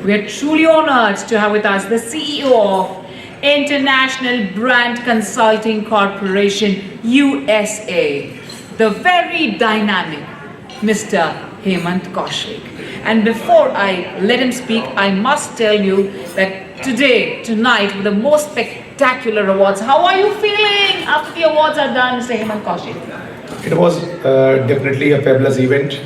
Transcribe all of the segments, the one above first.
We are truly honored to have with us the CEO of International Brand Consulting Corporation, USA, the very dynamic Mr. Hemant Kaushik. And before I let him speak, I must tell you that today, tonight, with the most spectacular awards, how are you feeling after the awards are done, Mr. Hemant Kaushik? It was definitely a fabulous event,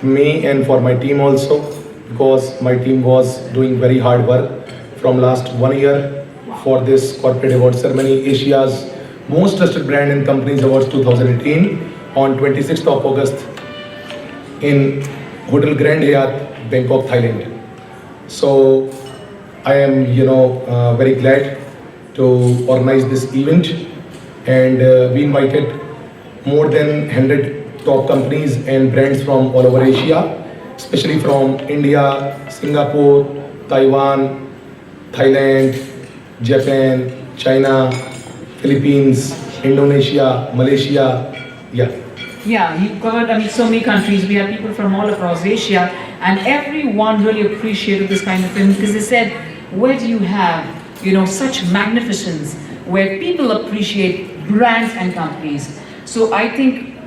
me and for my team also, because my team was doing very hard work from last 1 year for this corporate award ceremony, Asia's Most Trusted Brand and Companies Awards 2018 on 26th of August in Hotel Grand Hyatt, Bangkok, Thailand. So I am, very glad to organize this event, and we invited more than 100 top companies and brands from all over Asia, especially from India, Singapore, Taiwan, Thailand, Japan, China, Philippines, Indonesia, Malaysia, Yeah, you covered, so many countries. We have people from all across Asia, and everyone really appreciated this kind of film because they said, where do you have, such magnificence, where people appreciate brands and companies? So I think,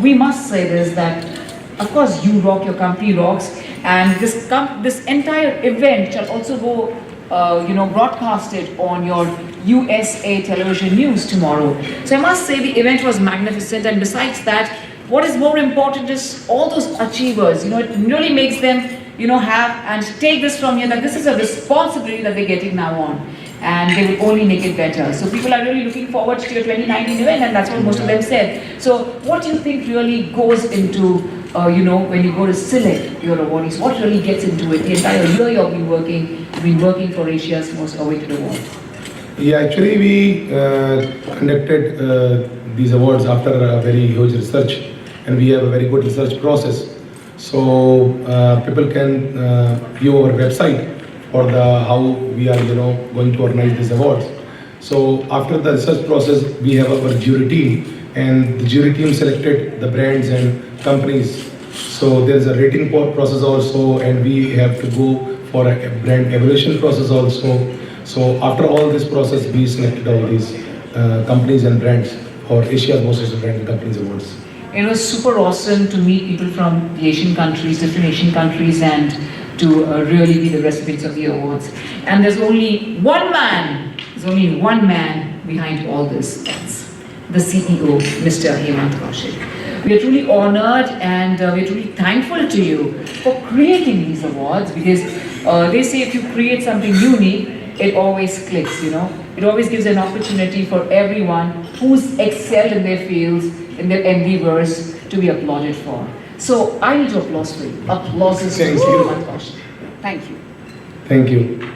we must say this, that of course you rock, your company rocks, and this entire event shall also go, broadcasted on your USA television news tomorrow. So I must say the event was magnificent, and besides that, what is more important is all those achievers, it really makes them, have and take this from you, that this is a responsibility that they're getting now on, and they will only make it better. So people are really looking forward to your 2019 event, and that's what most of them said. So what do you think really goes into, when you go to select your awardees, what really gets into it? The entire year you've been working for Asia's Most Awaited Award. Yeah, actually we conducted these awards after a very huge research, and we have a very good research process. So people can view our website for how we are going to organize these awards. So after the research process, we have our jury team, and the jury team selected the brands and companies. So there is a rating process also, and we have to go for a brand evaluation process also. So after all this process, we selected all these companies and brands for Asia's Most Trusted Brand and Companies Awards. It was super awesome to meet people from the Asian countries, different Asian countries, and to really be the recipients of the awards. And there's only one man behind all this. That's the CEO, Mr. Hemant Kaushik. We are truly honored, and we're truly thankful to you for creating these awards, because they say if you create something unique, it always clicks, It always gives an opportunity for everyone who's excelled in their fields, in their endeavors, to be applauded for. So I need to applause for you. Applause is for Hemant Kaushik. Thank you. Thank you.